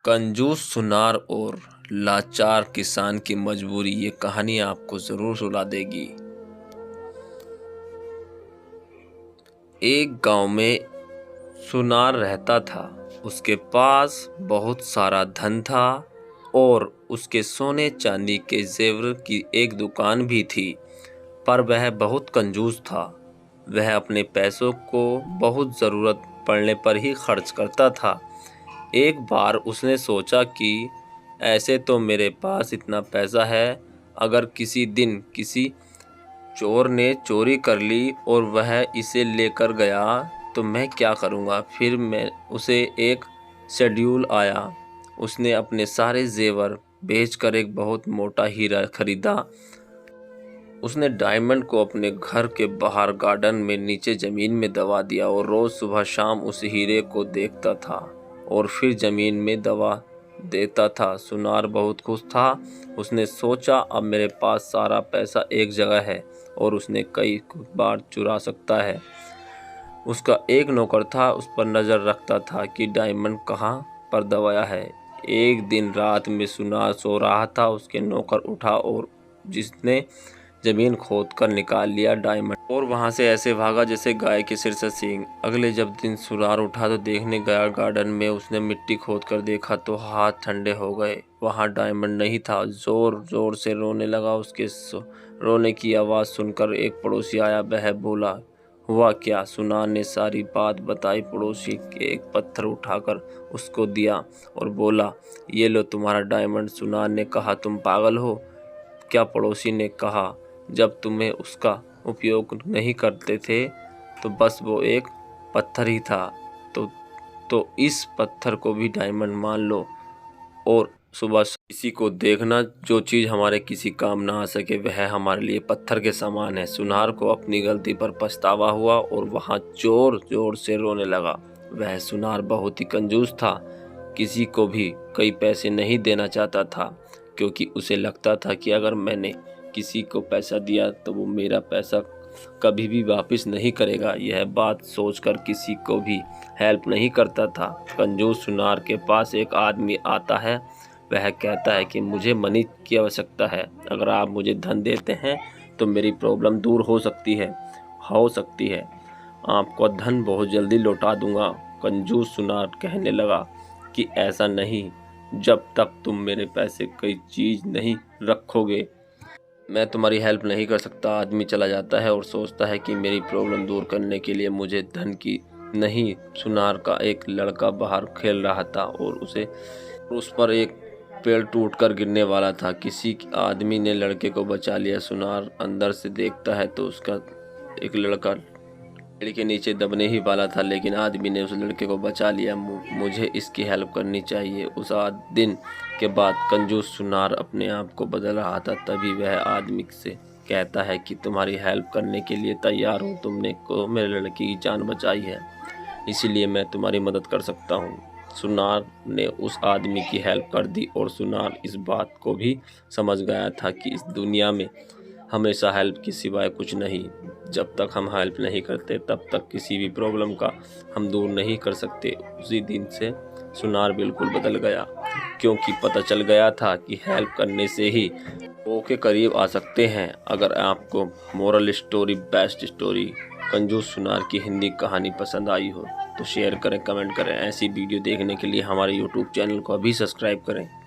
कंजूस सुनार और लाचार किसान की मजबूरी, ये कहानी आपको ज़रूर रुला देगी। एक गांव में सुनार रहता था। उसके पास बहुत सारा धन था और उसके सोने चांदी के जेवर की एक दुकान भी थी, पर वह बहुत कंजूस था। वह अपने पैसों को बहुत ज़रूरत पड़ने पर ही खर्च करता था। एक बार उसने सोचा कि ऐसे तो मेरे पास इतना पैसा है, अगर किसी दिन किसी चोर ने चोरी कर ली और वह इसे लेकर गया तो मैं क्या करूँगा। फिर मैं उसे एक शेड्यूल आया। उसने अपने सारे जेवर बेचकर एक बहुत मोटा हीरा खरीदा। उसने डायमंड को अपने घर के बाहर गार्डन में नीचे ज़मीन में दबा दिया और रोज़ सुबह शाम उस हीरे को देखता था और फिर ज़मीन में दबा देता था। सुनार बहुत खुश था। उसने सोचा अब मेरे पास सारा पैसा एक जगह है और उसने कई बार चुरा सकता है। उसका एक नौकर था, उस पर नज़र रखता था कि डायमंड कहाँ पर दबाया है। एक दिन रात में सुनार सो रहा था। उसके नौकर उठा और जिसने ज़मीन खोद कर निकाल लिया डायमंड और वहाँ से ऐसे भागा जैसे गाय के सिर से सींग। अगले जब दिन सुनार उठा तो देखने गया गार्डन में। उसने मिट्टी खोद कर देखा तो हाथ ठंडे हो गए, वहाँ डायमंड नहीं था। जोर जोर से रोने लगा। उसके रोने की आवाज़ सुनकर एक पड़ोसी आया। वह बोला, हुआ क्या? सुनार ने सारी बात बताई। पड़ोसी के एक पत्थर उठाकर उसको दिया और बोला, ये लो तुम्हारा डायमंड। सुनार ने कहा, तुम पागल हो क्या? पड़ोसी ने कहा, जब तुम्हें उसका उपयोग नहीं करते थे तो बस वो एक पत्थर ही था, तो इस पत्थर को भी डायमंड मान लो और सुबह किसी को देखना, जो चीज़ हमारे किसी काम ना आ सके वह हमारे लिए पत्थर के समान है। सुनार को अपनी गलती पर पछतावा हुआ और वहाँ जोर जोर से रोने लगा। वह सुनार बहुत ही कंजूस था, किसी को भी कई पैसे नहीं देना चाहता था, क्योंकि उसे लगता था कि अगर मैंने किसी को पैसा दिया तो वो मेरा पैसा कभी भी वापस नहीं करेगा। यह बात सोचकर किसी को भी हेल्प नहीं करता था। कंजूस सुनार के पास एक आदमी आता है। वह कहता है कि मुझे मनी की आवश्यकता है, अगर आप मुझे धन देते हैं तो मेरी प्रॉब्लम दूर हो सकती है आपको धन बहुत जल्दी लौटा दूंगा। कंजूस सुनार कहने लगा कि ऐसा नहीं, जब तक तुम मेरे पैसे कोई चीज़ नहीं रखोगे मैं तुम्हारी हेल्प नहीं कर सकता। आदमी चला जाता है और सोचता है कि मेरी प्रॉब्लम दूर करने के लिए मुझे धन की नहीं। सुनार का एक लड़का बाहर खेल रहा था और उस पर एक पेड़ टूटकर गिरने वाला था। किसी आदमी ने लड़के को बचा लिया। सुनार अंदर से देखता है तो उसका एक लड़का पेड़ के नीचे दबने ही वाला था, लेकिन आदमी ने उस लड़के को बचा लिया। मुझे इसकी हेल्प करनी चाहिए। उस दिन के बाद कंजूस सुनार अपने आप को बदल रहा था। तभी वह आदमी से कहता है कि तुम्हारी हेल्प करने के लिए तैयार हूँ। तुमने को मेरे लड़की की जान बचाई है, इसीलिए मैं तुम्हारी मदद कर सकता हूँ। सुनार ने उस आदमी की हेल्प कर दी और सुनार इस बात को भी समझ गया था कि इस दुनिया में हमेशा हेल्प के सिवाय कुछ नहीं। जब तक हम हेल्प नहीं करते तब तक किसी भी प्रॉब्लम का हम दूर नहीं कर सकते। उसी दिन से सुनार बिल्कुल बदल गया, क्योंकि पता चल गया था कि हेल्प करने से ही वो के करीब आ सकते हैं। अगर आपको मोरल स्टोरी, बेस्ट स्टोरी कंजूस सुनार की हिंदी कहानी पसंद आई हो तो शेयर करें, कमेंट करें। ऐसी वीडियो देखने के लिए हमारे यूट्यूब चैनल को अभी सब्सक्राइब करें।